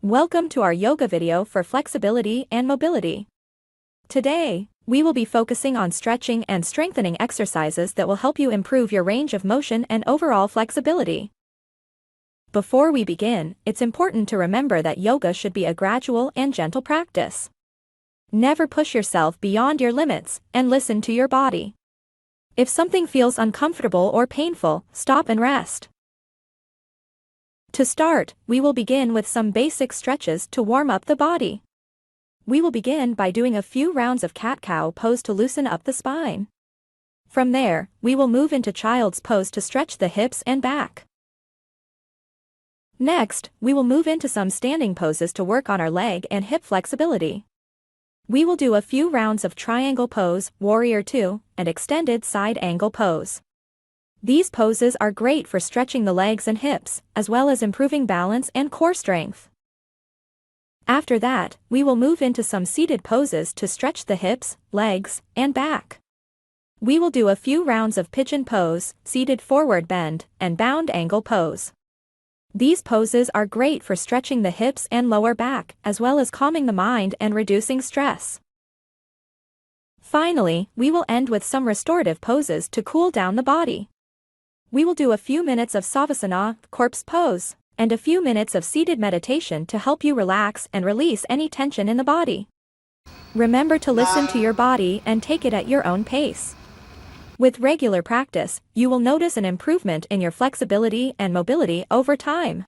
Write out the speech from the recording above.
Welcome to our yoga video for flexibility and mobility. Today, we will be focusing on stretching and strengthening exercises that will help you improve your range of motion and overall flexibility. Before we begin, it's important to remember that yoga should be a gradual and gentle practice. Never push yourself beyond your limits, and listen to your body. If something feels uncomfortable or painful, stop and rest. To start, we will begin with some basic stretches to warm up the body. We will begin by doing a few rounds of cat-cow pose to loosen up the spine. From there, we will move into child's pose to stretch the hips and back. Next, we will move into some standing poses to work on our leg and hip flexibility. We will do a few rounds of triangle pose, warrior 2, and extended side angle pose. These poses are great for stretching the legs and hips, as well as improving balance and core strength. After that, we will move into some seated poses to stretch the hips, legs, and back. We will do a few rounds of pigeon pose, seated forward bend, and bound angle pose. These poses are great for stretching the hips and lower back, as well as calming the mind and reducing stress. Finally, we will end with some restorative poses to cool down the body. We will do a few minutes of savasana, corpse pose, and a few minutes of seated meditation to help you relax and release any tension in the body. Remember to listen to your body and take it at your own pace. With regular practice, you will notice an improvement in your flexibility and mobility over time.